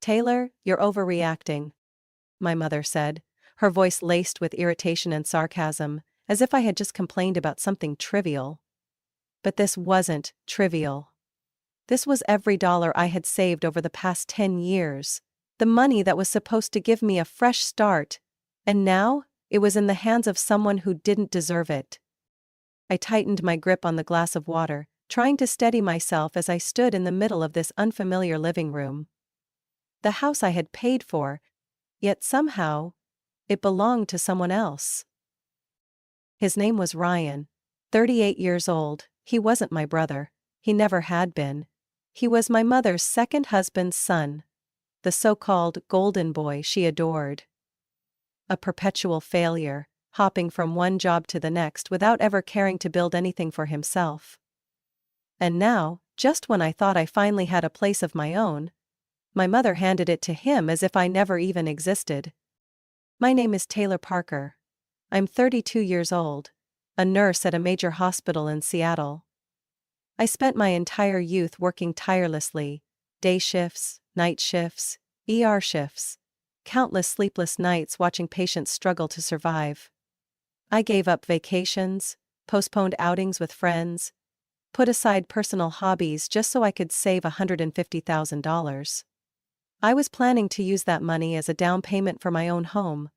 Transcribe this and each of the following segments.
Taylor, you're overreacting, my mother said, her voice laced with irritation and sarcasm, as if I had just complained about something trivial. But this wasn't trivial. This was every dollar I had saved over the past 10 years, the money that was supposed to give me a fresh start, and now, it was in the hands of someone who didn't deserve it. I tightened my grip on the glass of water, trying to steady myself as I stood in the middle of this unfamiliar living room. The house I had paid for, yet somehow, it belonged to someone else. His name was Ryan, 38 years old. He wasn't my brother. He never had been. He was my mother's second husband's son, the so-called golden boy she adored. A perpetual failure, hopping from one job to the next without ever caring to build anything for himself. And now, just when I thought I finally had a place of my own, my mother handed it to him as if I never even existed. My name is Taylor Parker. I'm 32 years old, a nurse at a major hospital in Seattle. I spent my entire youth working tirelessly, day shifts, night shifts, ER shifts, countless sleepless nights watching patients struggle to survive. I gave up vacations, postponed outings with friends, put aside personal hobbies just so I could save $150,000. I was planning to use that money as a down payment for my own home,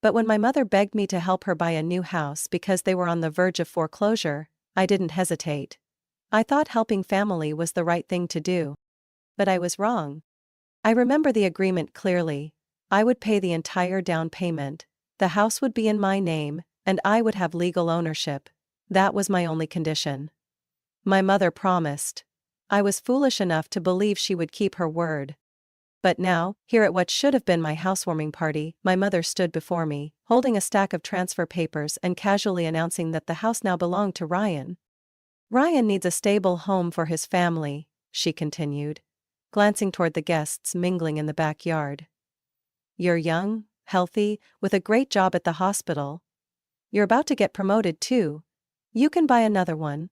but when my mother begged me to help her buy a new house because they were on the verge of foreclosure, I didn't hesitate. I thought helping family was the right thing to do. But I was wrong. I remember the agreement clearly. I would pay the entire down payment, the house would be in my name, and I would have legal ownership. That was my only condition. My mother promised. I was foolish enough to believe she would keep her word. But now, here at what should have been my housewarming party, my mother stood before me, holding a stack of transfer papers and casually announcing that the house now belonged to Ryan. Ryan needs a stable home for his family, she continued, glancing toward the guests mingling in the backyard. You're young, healthy, with a great job at the hospital. You're about to get promoted too. You can buy another one.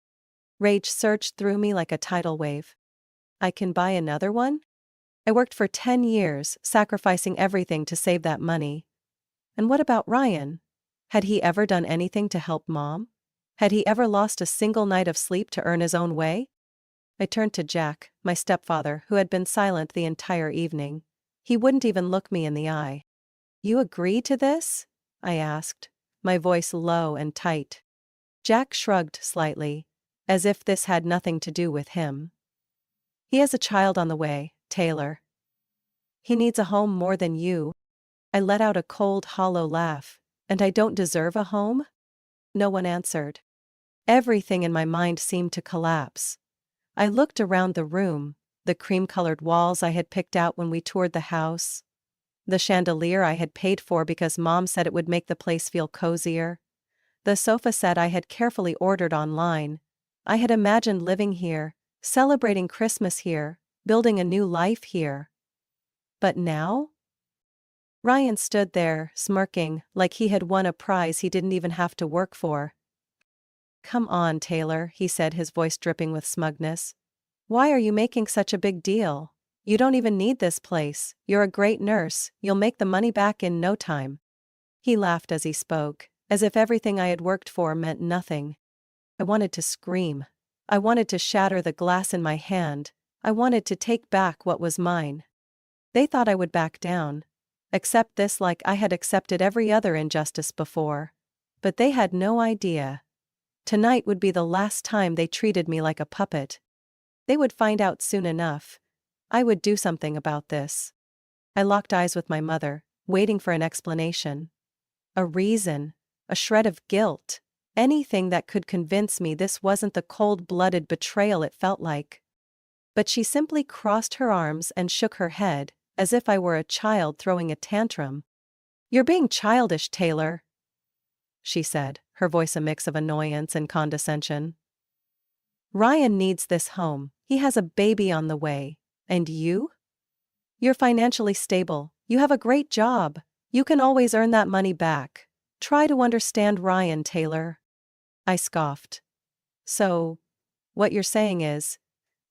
Rage surged through me like a tidal wave. I can buy another one? I worked for 10 years, sacrificing everything to save that money. And what about Ryan? Had he ever done anything to help Mom? Had he ever lost a single night of sleep to earn his own way? I turned to Jack, my stepfather, who had been silent the entire evening. He wouldn't even look me in the eye. You agree to this? I asked, my voice low and tight. Jack shrugged slightly, as if this had nothing to do with him. He has a child on the way, Taylor. He needs a home more than you. I let out a cold, hollow laugh. And I don't deserve a home? No one answered. Everything in my mind seemed to collapse. I looked around the room, the cream-colored walls I had picked out when we toured the house, the chandelier I had paid for because Mom said it would make the place feel cozier, the sofa set I had carefully ordered online. I had imagined living here, celebrating Christmas here, building a new life here. But now? Ryan stood there, smirking, like he had won a prize he didn't even have to work for. Come on, Taylor, he said, his voice dripping with smugness. Why are you making such a big deal? You don't even need this place. You're a great nurse. You'll make the money back in no time. He laughed as he spoke, as if everything I had worked for meant nothing. I wanted to scream. I wanted to shatter the glass in my hand. I wanted to take back what was mine. They thought I would back down. Accept this like I had accepted every other injustice before. But they had no idea. Tonight would be the last time they treated me like a puppet. They would find out soon enough. I would do something about this. I locked eyes with my mother, waiting for an explanation. A reason, a shred of guilt, anything that could convince me this wasn't the cold-blooded betrayal it felt like. But she simply crossed her arms and shook her head, as if I were a child throwing a tantrum. You're being childish, Taylor, she said, her voice a mix of annoyance and condescension. Ryan needs this home. He has a baby on the way. And you? You're financially stable. You have a great job. You can always earn that money back. Try to understand Ryan, Taylor. I scoffed. So, what you're saying is,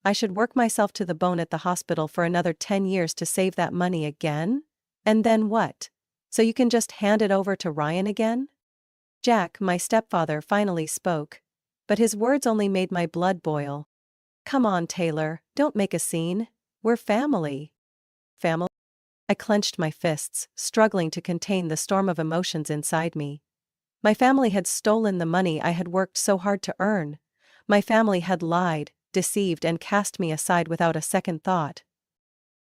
I should work myself to the bone at the hospital for another 10 years to save that money again? And then what? So you can just hand it over to Ryan again? Jack, my stepfather, finally spoke. But his words only made my blood boil. Come on, Taylor, don't make a scene. We're family. Family? I clenched my fists, struggling to contain the storm of emotions inside me. My family had stolen the money I had worked so hard to earn. My family had lied, deceived, and cast me aside without a second thought.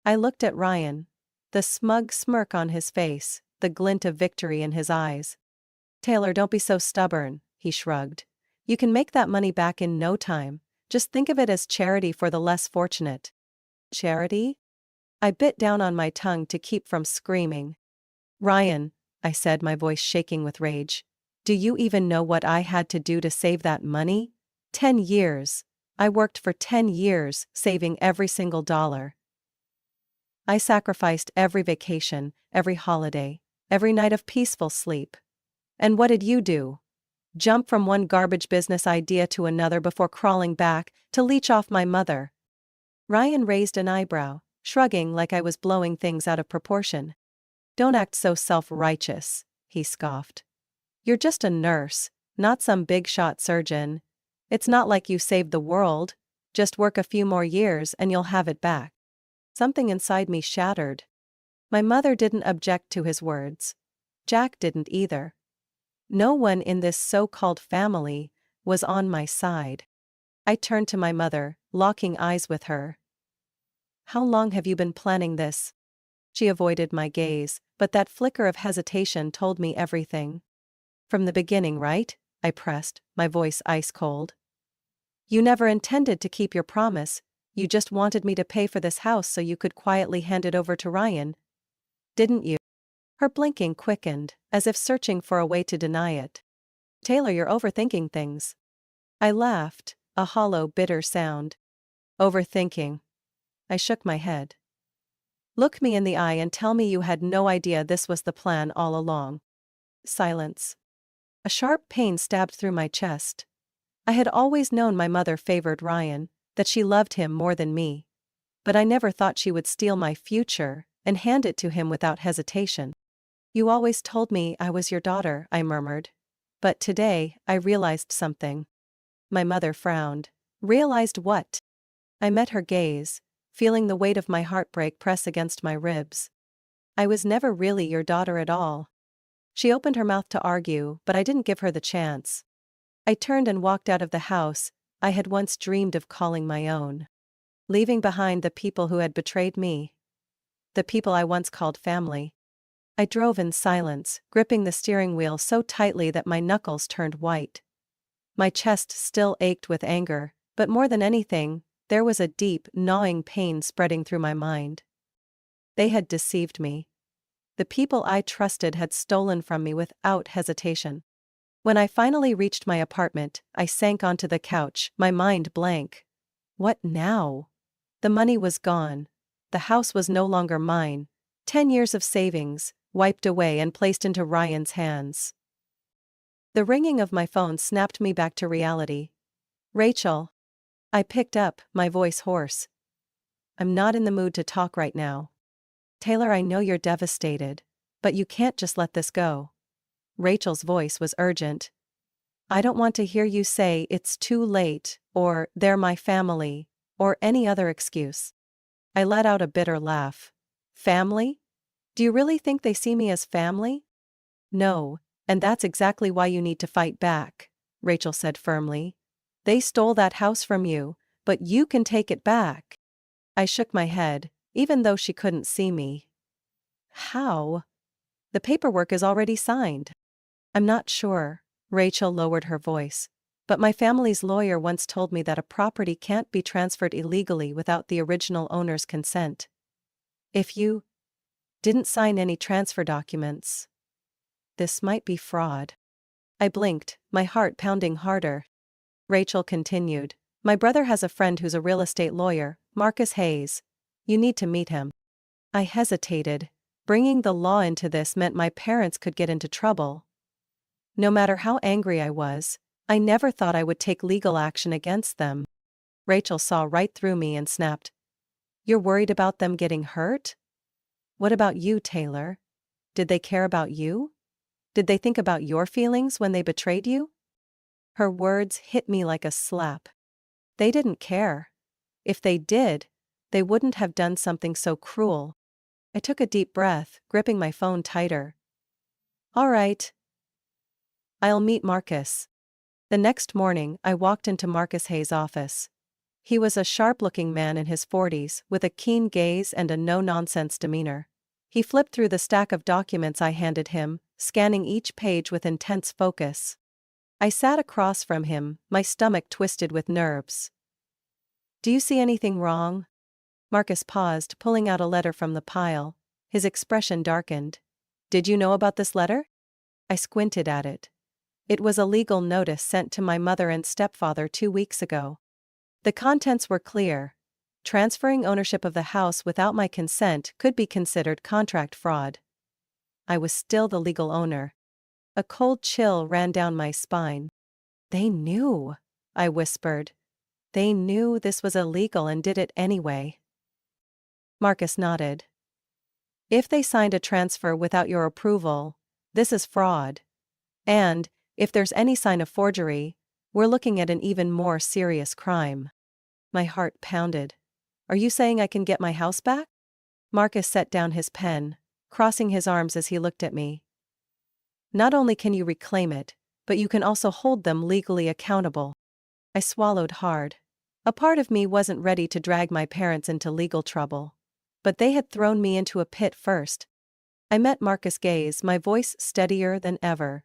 I looked at Ryan. The smug smirk on his face, the glint of victory in his eyes. Taylor, don't be so stubborn, he shrugged. You can make that money back in no time. Just think of it as charity for the less fortunate. Charity? I bit down on my tongue to keep from screaming. Ryan, I said, my voice shaking with rage. Do you even know what I had to do to save that money? 10 years. I worked for 10 years, saving every single dollar. I sacrificed every vacation, every holiday, every night of peaceful sleep. And what did you do? Jump from one garbage business idea to another before crawling back to leech off my mother. Ryan raised an eyebrow, shrugging like I was blowing things out of proportion. Don't act so self-righteous, he scoffed. You're just a nurse, not some big-shot surgeon. It's not like you saved the world. Just work a few more years and you'll have it back. Something inside me shattered. My mother didn't object to his words. Jack didn't either. No one in this so-called family was on my side. I turned to my mother, locking eyes with her. How long have you been planning this? She avoided my gaze, but that flicker of hesitation told me everything. From the beginning, right? I pressed, my voice ice cold. You never intended to keep your promise. You just wanted me to pay for this house so you could quietly hand it over to Ryan. Didn't you? Her blinking quickened, as if searching for a way to deny it. Taylor, you're overthinking things. I laughed, a hollow, bitter sound. Overthinking. I shook my head. Look me in the eye and tell me you had no idea this was the plan all along. Silence. A sharp pain stabbed through my chest. I had always known my mother favored Ryan, that she loved him more than me. But I never thought she would steal my future and hand it to him without hesitation. You always told me I was your daughter, I murmured. But today, I realized something. My mother frowned. Realized what? I met her gaze, feeling the weight of my heartbreak press against my ribs. I was never really your daughter at all. She opened her mouth to argue, but I didn't give her the chance. I turned and walked out of the house I had once dreamed of calling my own, leaving behind the people who had betrayed me. The people I once called family. I drove in silence, gripping the steering wheel so tightly that my knuckles turned white. My chest still ached with anger, but more than anything, there was a deep, gnawing pain spreading through my mind. They had deceived me. The people I trusted had stolen from me without hesitation. When I finally reached my apartment, I sank onto the couch, my mind blank. What now? The money was gone. The house was no longer mine. 10 years of savings, wiped away and placed into Ryan's hands. The ringing of my phone snapped me back to reality. Rachel. I picked up, my voice hoarse. I'm not in the mood to talk right now. Taylor, I know you're devastated, but you can't just let this go. Rachel's voice was urgent. I don't want to hear you say it's too late, or they're my family, or any other excuse. I let out a bitter laugh. Family? Do you really think they see me as family? No, and that's exactly why you need to fight back, Rachel said firmly. They stole that house from you, but you can take it back. I shook my head, even though she couldn't see me. How? The paperwork is already signed. I'm not sure, Rachel lowered her voice, but my family's lawyer once told me that a property can't be transferred illegally without the original owner's consent. If you didn't sign any transfer documents, this might be fraud. I blinked, my heart pounding harder. Rachel continued, my brother has a friend who's a real estate lawyer, Marcus Hayes. You need to meet him. I hesitated. Bringing the law into this meant my parents could get into trouble. No matter how angry I was, I never thought I would take legal action against them. Rachel saw right through me and snapped. You're worried about them getting hurt? What about you, Taylor? Did they care about you? Did they think about your feelings when they betrayed you? Her words hit me like a slap. They didn't care. If they did, they wouldn't have done something so cruel. I took a deep breath, gripping my phone tighter. All right. I'll meet Marcus. The next morning, I walked into Marcus Hayes' office. He was a sharp-looking man in his 40s, with a keen gaze and a no-nonsense demeanor. He flipped through the stack of documents I handed him, scanning each page with intense focus. I sat across from him, my stomach twisted with nerves. Do you see anything wrong? Marcus paused, pulling out a letter from the pile. His expression darkened. Did you know about this letter? I squinted at it. It was a legal notice sent to my mother and stepfather 2 weeks ago. The contents were clear. Transferring ownership of the house without my consent could be considered contract fraud. I was still the legal owner. A cold chill ran down my spine. They knew, I whispered. They knew this was illegal and did it anyway. Marcus nodded. If they signed a transfer without your approval, this is fraud. And, if there's any sign of forgery, we're looking at an even more serious crime. My heart pounded. Are you saying I can get my house back? Marcus set down his pen, crossing his arms as he looked at me. Not only can you reclaim it, but you can also hold them legally accountable. I swallowed hard. A part of me wasn't ready to drag my parents into legal trouble. But they had thrown me into a pit first. I met Marcus' gaze, my voice steadier than ever.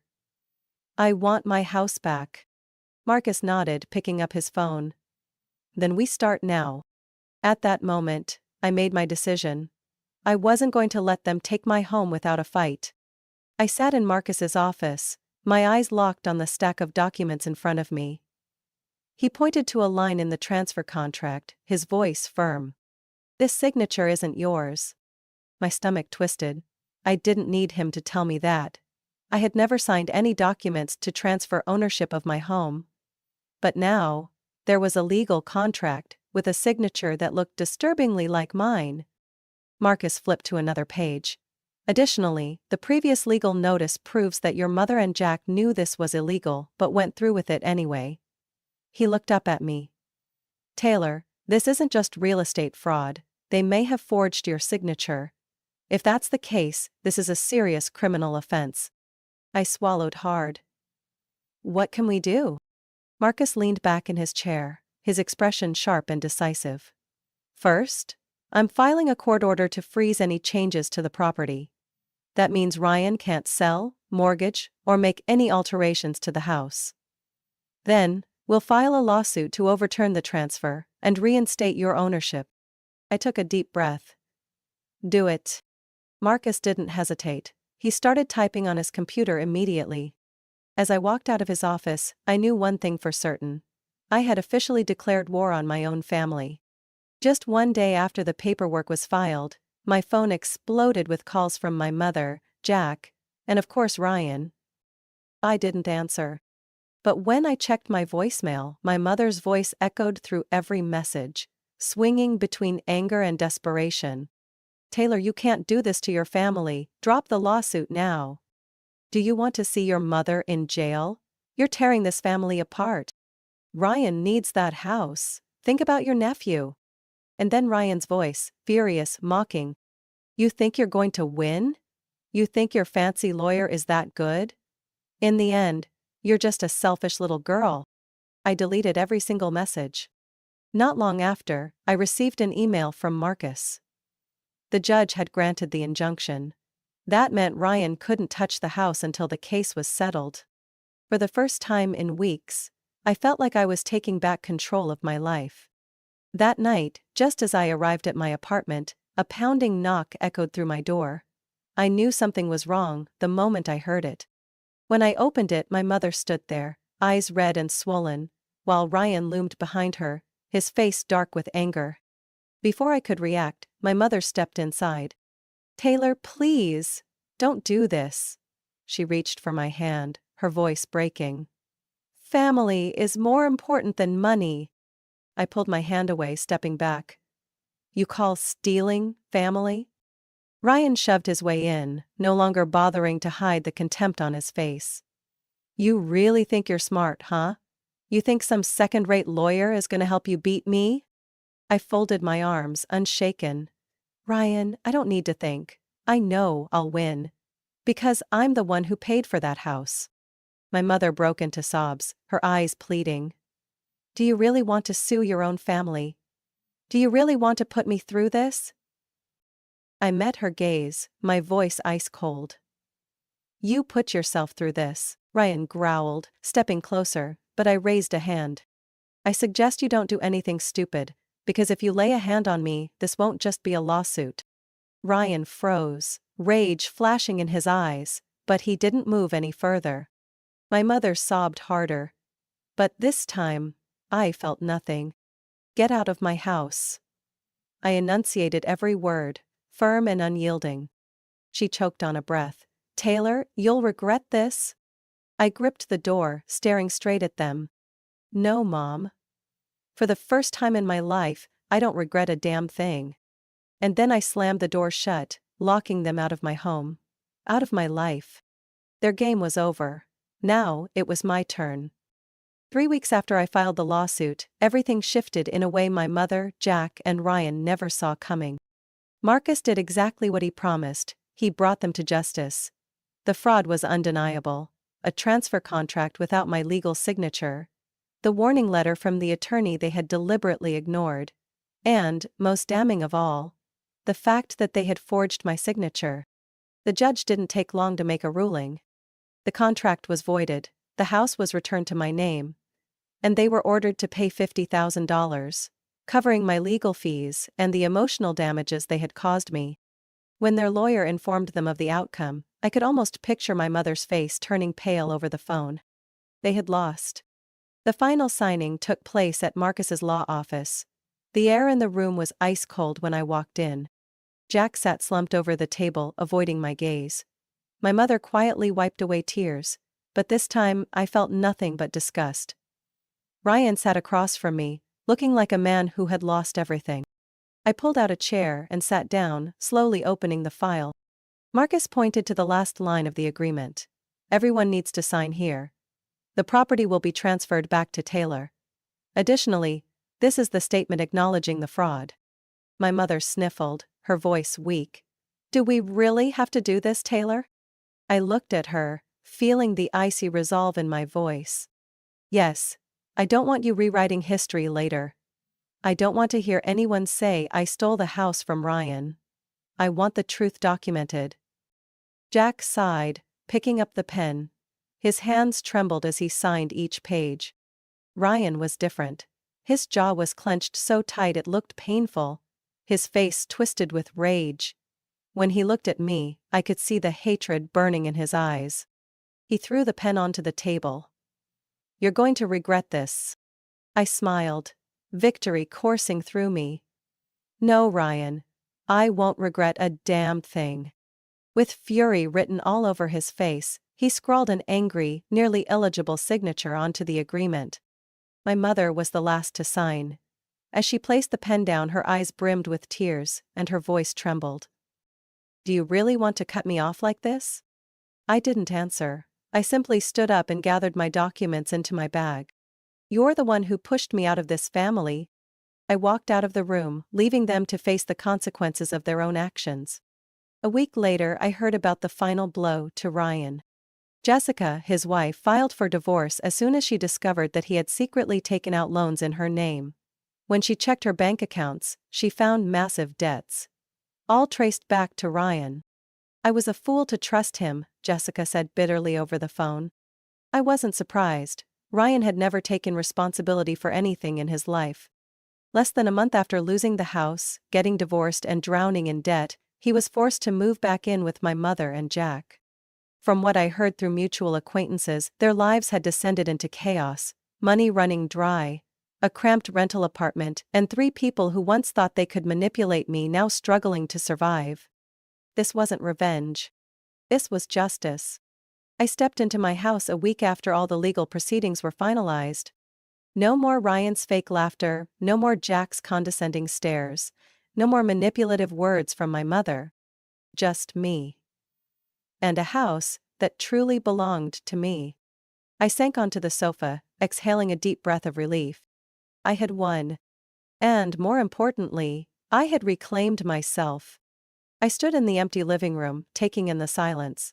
I want my house back. Marcus nodded, picking up his phone. Then we start now. At that moment, I made my decision. I wasn't going to let them take my home without a fight. I sat in Marcus's office, my eyes locked on the stack of documents in front of me. He pointed to a line in the transfer contract, his voice firm. This signature isn't yours. My stomach twisted. I didn't need him to tell me that. I had never signed any documents to transfer ownership of my home. But now, there was a legal contract, with a signature that looked disturbingly like mine. Marcus flipped to another page. Additionally, the previous legal notice proves that your mother and Jack knew this was illegal but went through with it anyway. He looked up at me. Taylor, this isn't just real estate fraud. They may have forged your signature. If that's the case, this is a serious criminal offense. I swallowed hard. What can we do? Marcus leaned back in his chair, his expression sharp and decisive. First, I'm filing a court order to freeze any changes to the property. That means Ryan can't sell, mortgage, or make any alterations to the house. Then, we'll file a lawsuit to overturn the transfer and reinstate your ownership. I took a deep breath. Do it. Marcus didn't hesitate. He started typing on his computer immediately. As I walked out of his office, I knew one thing for certain. I had officially declared war on my own family. Just one day after the paperwork was filed, my phone exploded with calls from my mother, Jack, and of course Ryan. I didn't answer. But when I checked my voicemail, my mother's voice echoed through every message, swinging between anger and desperation. Taylor, you can't do this to your family. Drop the lawsuit now. Do you want to see your mother in jail? You're tearing this family apart. Ryan needs that house. Think about your nephew. And then Ryan's voice, furious, mocking. You think you're going to win? You think your fancy lawyer is that good? In the end, you're just a selfish little girl. I deleted every single message. Not long after, I received an email from Marcus. The judge had granted the injunction. That meant Ryan couldn't touch the house until the case was settled. For the first time in weeks, I felt like I was taking back control of my life. That night, just as I arrived at my apartment, a pounding knock echoed through my door. I knew something was wrong the moment I heard it. When I opened it, my mother stood there, eyes red and swollen, while Ryan loomed behind her, his face dark with anger. Before I could react, my mother stepped inside. Taylor, please, don't do this. She reached for my hand, her voice breaking. Family is more important than money. I pulled my hand away, stepping back. You call stealing family? Ryan shoved his way in, no longer bothering to hide the contempt on his face. You really think you're smart, huh? You think some second-rate lawyer is gonna help you beat me? I folded my arms, unshaken. Ryan, I don't need to think. I know I'll win. Because I'm the one who paid for that house. My mother broke into sobs, her eyes pleading. Do you really want to sue your own family? Do you really want to put me through this? I met her gaze, my voice ice cold. You put yourself through this, Ryan growled, stepping closer, but I raised a hand. I suggest you don't do anything stupid, because if you lay a hand on me, this won't just be a lawsuit. Ryan froze, rage flashing in his eyes, but he didn't move any further. My mother sobbed harder. But this time, I felt nothing. Get out of my house. I enunciated every word, firm and unyielding. She choked on a breath. Taylor, you'll regret this. I gripped the door, staring straight at them. No, Mom. For the first time in my life, I don't regret a damn thing. And then I slammed the door shut, locking them out of my home. Out of my life. Their game was over. Now, it was my turn. 3 weeks after I filed the lawsuit, everything shifted in a way my mother, Jack, and Ryan never saw coming. Marcus did exactly what he promised. He brought them to justice. The fraud was undeniable. A transfer contract without my legal signature. The warning letter from the attorney they had deliberately ignored. And, most damning of all, the fact that they had forged my signature. The judge didn't take long to make a ruling. The contract was voided, the house was returned to my name, and they were ordered to pay $50,000, covering my legal fees and the emotional damages they had caused me. When their lawyer informed them of the outcome, I could almost picture my mother's face turning pale over the phone. They had lost. The final signing took place at Marcus's law office. The air in the room was ice cold when I walked in. Jack sat slumped over the table, avoiding my gaze. My mother quietly wiped away tears, but this time I felt nothing but disgust. Ryan sat across from me, looking like a man who had lost everything. I pulled out a chair and sat down, slowly opening the file. Marcus pointed to the last line of the agreement. Everyone needs to sign here. The property will be transferred back to Taylor. Additionally, this is the statement acknowledging the fraud. My mother sniffled, her voice weak. Do we really have to do this, Taylor? I looked at her, feeling the icy resolve in my voice. Yes, I don't want you rewriting history later. I don't want to hear anyone say I stole the house from Ryan. I want the truth documented. Jack sighed, picking up the pen. His hands trembled as he signed each page. Ryan was different. His jaw was clenched so tight it looked painful. His face twisted with rage. When he looked at me, I could see the hatred burning in his eyes. He threw the pen onto the table. You're going to regret this. I smiled, victory coursing through me. No, Ryan. I won't regret a damn thing. With fury written all over his face, he scrawled an angry, nearly illegible signature onto the agreement. My mother was the last to sign. As she placed the pen down, her eyes brimmed with tears, and her voice trembled. Do you really want to cut me off like this? I didn't answer. I simply stood up and gathered my documents into my bag. You're the one who pushed me out of this family. I walked out of the room, leaving them to face the consequences of their own actions. A week later, I heard about the final blow to Ryan. Jessica, his wife, filed for divorce as soon as she discovered that he had secretly taken out loans in her name. When she checked her bank accounts, she found massive debts. All traced back to Ryan. I was a fool to trust him, Jessica said bitterly over the phone. I wasn't surprised. Ryan had never taken responsibility for anything in his life. Less than a month after losing the house, getting divorced and drowning in debt, he was forced to move back in with my mother and Jack. From what I heard through mutual acquaintances, their lives had descended into chaos, money running dry, a cramped rental apartment, and 3 people who once thought they could manipulate me now struggling to survive. This wasn't revenge. This was justice. I stepped into my house a week after all the legal proceedings were finalized. No more Ryan's fake laughter, no more Jack's condescending stares, no more manipulative words from my mother. Just me. And a house that truly belonged to me. I sank onto the sofa, exhaling a deep breath of relief. I had won. And, more importantly, I had reclaimed myself. I stood in the empty living room, taking in the silence.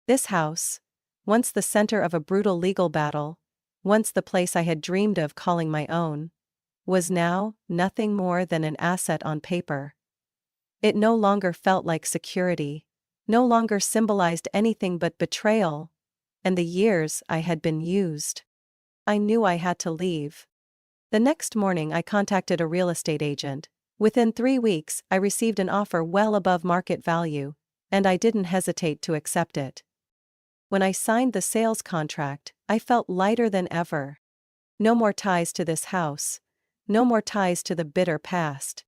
This house, once the center of a brutal legal battle, once the place I had dreamed of calling my own, was now nothing more than an asset on paper. It no longer felt like security, no longer symbolized anything but betrayal, and the years I had been used. I knew I had to leave. The next morning I contacted a real estate agent. Within 3 weeks, I received an offer well above market value, and I didn't hesitate to accept it. When I signed the sales contract, I felt lighter than ever. No more ties to this house. No more ties to the bitter past.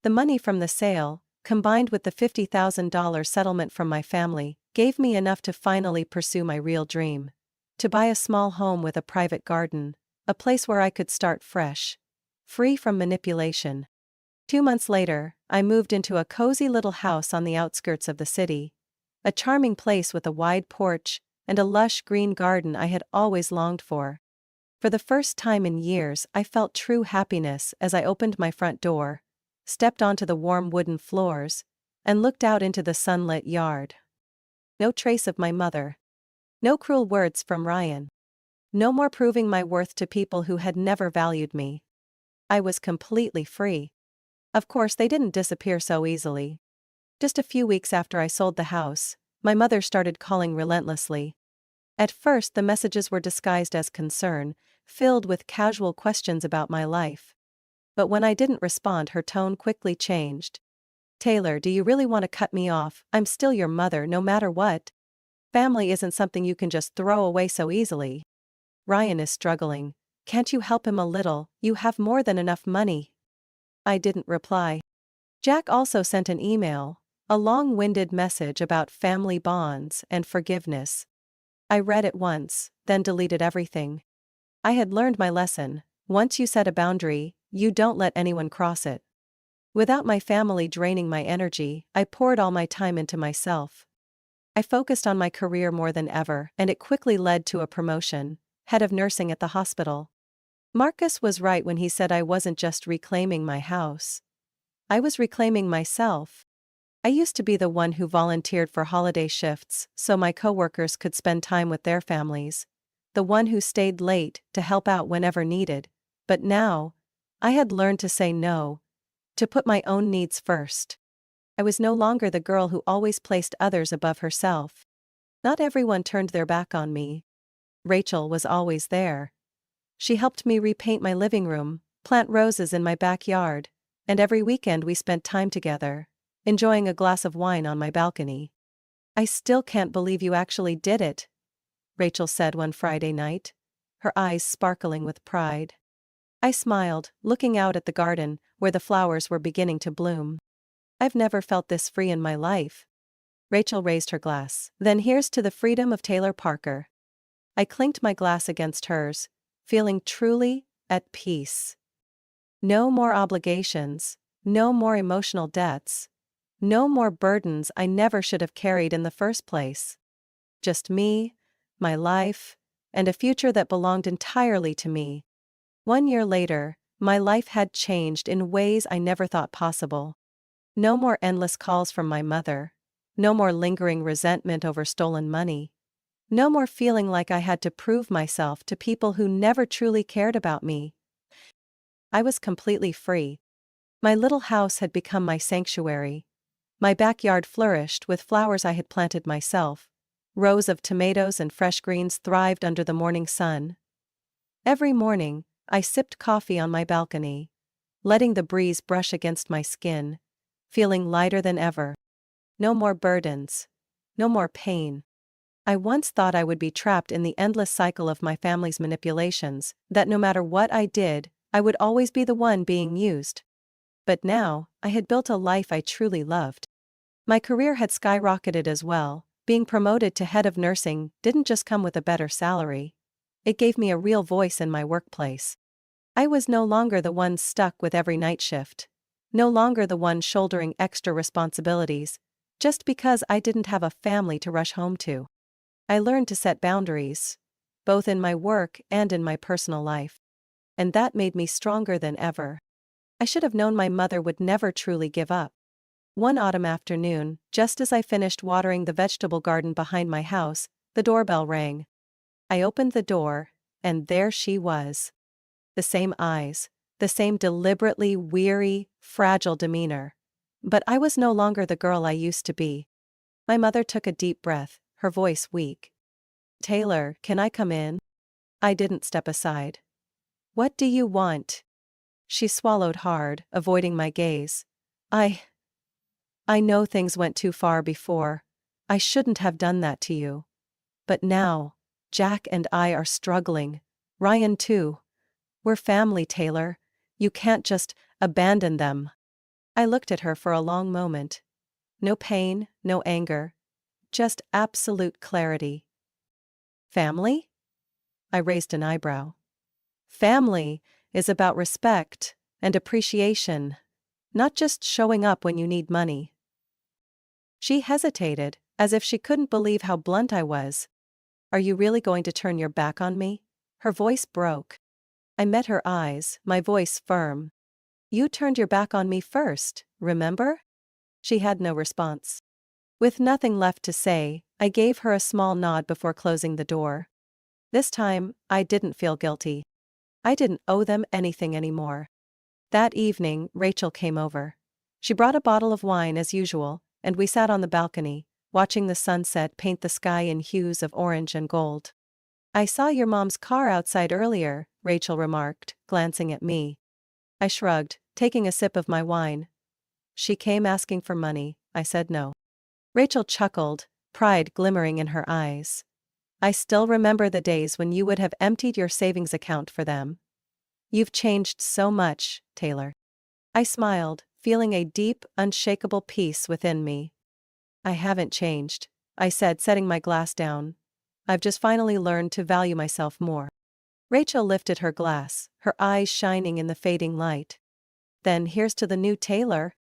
The money from the sale, combined with the $50,000 settlement from my family, gave me enough to finally pursue my real dream. To buy a small home with a private garden, a place where I could start fresh, free from manipulation. 2 months later, I moved into a cozy little house on the outskirts of the city. A charming place with a wide porch and a lush green garden I had always longed for. For the first time in years, I felt true happiness as I opened my front door, stepped onto the warm wooden floors, and looked out into the sunlit yard. No trace of my mother. No cruel words from Ryan. No more proving my worth to people who had never valued me. I was completely free. Of course, they didn't disappear so easily. Just a few weeks after I sold the house, my mother started calling relentlessly. At first, the messages were disguised as concern, filled with casual questions about my life. But when I didn't respond, her tone quickly changed. "Taylor, do you really want to cut me off? I'm still your mother no matter what. Family isn't something you can just throw away so easily. Ryan is struggling. Can't you help him a little? You have more than enough money." I didn't reply. Jack also sent an email, a long-winded message about family bonds and forgiveness. I read it once, then deleted everything. I had learned my lesson. Once you set a boundary, you don't let anyone cross it. Without my family draining my energy, I poured all my time into myself. I focused on my career more than ever, and it quickly led to a promotion, head of nursing at the hospital. Marcus was right when he said I wasn't just reclaiming my house. I was reclaiming myself. I used to be the one who volunteered for holiday shifts so my coworkers could spend time with their families, the one who stayed late to help out whenever needed, but now, I had learned to say no, to put my own needs first. I was no longer the girl who always placed others above herself. Not everyone turned their back on me. Rachel was always there. She helped me repaint my living room, plant roses in my backyard, and every weekend we spent time together, enjoying a glass of wine on my balcony. "I still can't believe you actually did it," Rachel said one Friday night, her eyes sparkling with pride. I smiled, looking out at the garden, where the flowers were beginning to bloom. "I've never felt this free in my life." Rachel raised her glass. "Then here's to the freedom of Taylor Parker." I clinked my glass against hers, feeling truly at peace. No more obligations, no more emotional debts, no more burdens I never should have carried in the first place. Just me, my life, and a future that belonged entirely to me. 1 year later, my life had changed in ways I never thought possible. No more endless calls from my mother. No more lingering resentment over stolen money. No more feeling like I had to prove myself to people who never truly cared about me. I was completely free. My little house had become my sanctuary. My backyard flourished with flowers I had planted myself. Rows of tomatoes and fresh greens thrived under the morning sun. Every morning, I sipped coffee on my balcony, letting the breeze brush against my skin, feeling lighter than ever. No more burdens. No more pain. I once thought I would be trapped in the endless cycle of my family's manipulations, that no matter what I did, I would always be the one being used. But now, I had built a life I truly loved. My career had skyrocketed as well. Being promoted to head of nursing didn't just come with a better salary. It gave me a real voice in my workplace. I was no longer the one stuck with every night shift. No longer the one shouldering extra responsibilities, just because I didn't have a family to rush home to. I learned to set boundaries, both in my work and in my personal life. And that made me stronger than ever. I should have known my mother would never truly give up. One autumn afternoon, just as I finished watering the vegetable garden behind my house, the doorbell rang. I opened the door, and there she was. The same eyes, the same deliberately weary, fragile demeanor. But I was no longer the girl I used to be. My mother took a deep breath, her voice weak. "Taylor, can I come in?" I didn't step aside. "What do you want?" She swallowed hard, avoiding my gaze. I know things went too far before. I shouldn't have done that to you. But now, Jack and I are struggling. Ryan too. We're family, Taylor. You can't just abandon them. I looked at her for a long moment. No pain, no anger. Just absolute clarity. Family? I raised an eyebrow. Family is about respect and appreciation, not just showing up when you need money. She hesitated, as if she couldn't believe how blunt I was. "Are you really going to turn your back on me?" Her voice broke. I met her eyes, my voice firm. "You turned your back on me first, remember?" She had no response. With nothing left to say, I gave her a small nod before closing the door. This time, I didn't feel guilty. I didn't owe them anything anymore. That evening, Rachel came over. She brought a bottle of wine as usual, and we sat on the balcony, watching the sunset paint the sky in hues of orange and gold. "I saw your mom's car outside earlier," Rachel remarked, glancing at me. I shrugged, taking a sip of my wine. "She came asking for money," I said no. Rachel chuckled, pride glimmering in her eyes. "I still remember the days when you would have emptied your savings account for them. You've changed so much, Taylor." I smiled, feeling a deep, unshakable peace within me. "I haven't changed," I said, setting my glass down. "I've just finally learned to value myself more." Rachel lifted her glass, her eyes shining in the fading light. "Then here's to the new Taylor."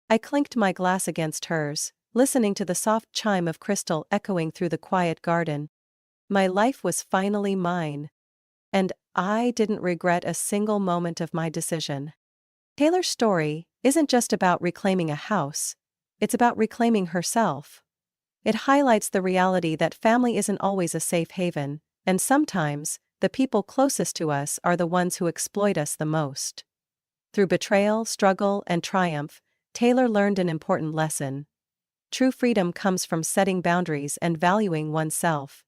I clinked my glass against hers, listening to the soft chime of crystal echoing through the quiet garden. My life was finally mine. And I didn't regret a single moment of my decision. Taylor's story isn't just about reclaiming a house, it's about reclaiming herself. It highlights the reality that family isn't always a safe haven, and sometimes, the people closest to us are the ones who exploit us the most. Through betrayal, struggle, and triumph, Taylor learned an important lesson. True freedom comes from setting boundaries and valuing oneself.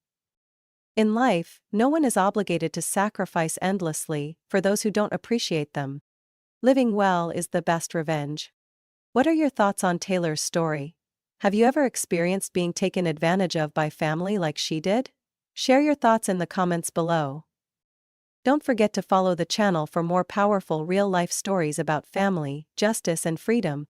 In life, no one is obligated to sacrifice endlessly for those who don't appreciate them. Living well is the best revenge. What are your thoughts on Taylor's story? Have you ever experienced being taken advantage of by family like she did? Share your thoughts in the comments below. Don't forget to follow the channel for more powerful real-life stories about family, justice, and freedom.